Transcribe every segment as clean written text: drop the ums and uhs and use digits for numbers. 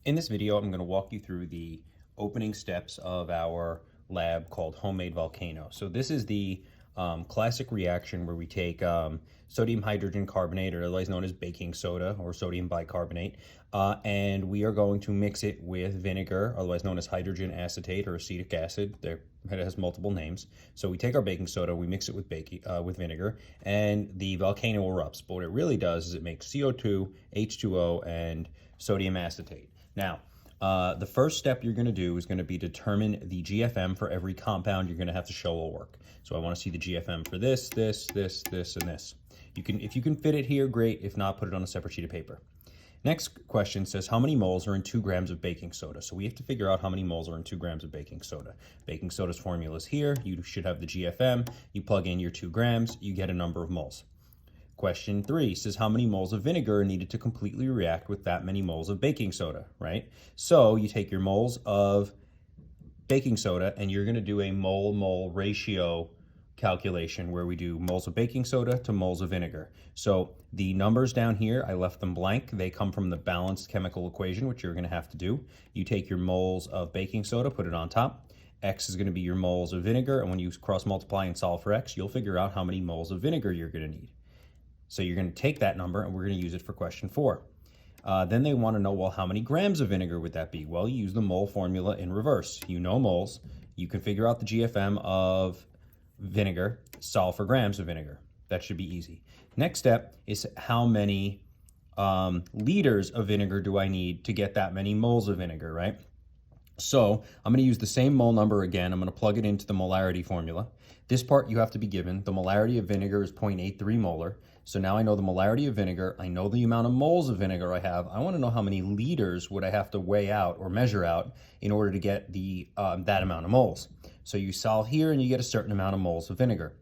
In this video, I'm going to walk you through the opening steps of our lab called Homemade Volcano. So this is the classic reaction where we take sodium hydrogen carbonate, or otherwise known as baking soda or sodium bicarbonate, and we are going to mix it with vinegar, otherwise known as hydrogen acetate or acetic acid. It has multiple names. So we take our baking soda, we mix it with vinegar, and the volcano erupts. But what it really does is it makes CO2, H2O, and sodium acetate. Now, the first step you're going to do is going to be determine the GFM for every compound you're going to have to show will work. So I want to see the GFM for this, this, and this. If you can fit it here, great. If not, put it on a separate sheet of paper. Next question says how many moles are in 2 grams of baking soda. So we have to figure out how many moles are in 2 grams of baking soda. Baking soda's formula is here. You should have the GFM. You plug in your 2 grams, you get a number of moles. Question 3 says how many moles of vinegar are needed to completely react with that many moles of baking soda, right? So you take your moles of baking soda and you're going to do a mole-mole ratio calculation where we do moles of baking soda to moles of vinegar. So the numbers down here, I left them blank. They come from the balanced chemical equation, which you're going to have to do. You take your moles of baking soda, put it on top. X is going to be your moles of vinegar, and when you cross multiply and solve for X, you'll figure out how many moles of vinegar you're going to need. So you're going to take that number and we're going to use it for question 4. Then they want to know, well, how many grams of vinegar would that be? Well, you use the mole formula in reverse. You know moles. You can figure out the GFM of vinegar, solve for grams of vinegar. That should be easy. Next step is how many liters of vinegar do I need to get that many moles of vinegar, right? So I'm going to use the same mole number again. I'm going to plug it into the molarity formula. This part you have to be given. The molarity of vinegar is 0.83 molar. So now I know the molarity of vinegar. I know the amount of moles of vinegar I have. I want to know how many liters would I have to weigh out or measure out in order to get the that amount of moles. So you solve here and you get a certain amount of moles of vinegar,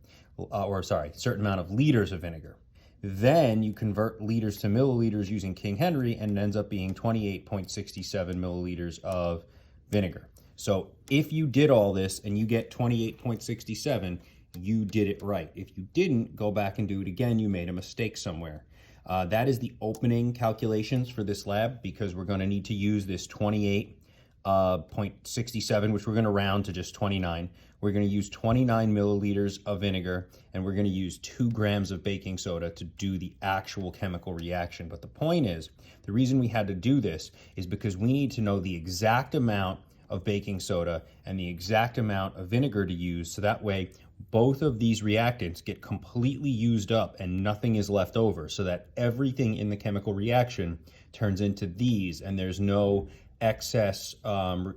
certain amount of liters of vinegar. Then you convert liters to milliliters using King Henry, and it ends up being 28.67 milliliters of vinegar. So if you did all this and you get 28.67, you did it right. If you didn't, go back and do it again. You made a mistake somewhere. That is the opening calculations for this lab, because we're going to need to use this 28.67, which we're going to round to just 29. We're going to use 29 milliliters of vinegar, and we're going to use 2 grams of baking soda to do the actual chemical reaction. But the point is, the reason we had to do this is because we need to know the exact amount of baking soda and the exact amount of vinegar to use, so that way both of these reactants get completely used up and nothing is left over, so that everything in the chemical reaction turns into these and there's no excess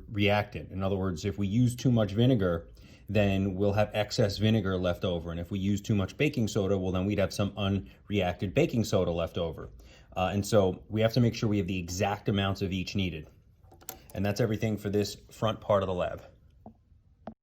reactant. In other words, if we use too much vinegar, then we'll have excess vinegar left over. And if we use too much baking soda, well, then we'd have some unreacted baking soda left over. And so we have to make sure we have the exact amounts of each needed. And that's everything for this front part of the lab.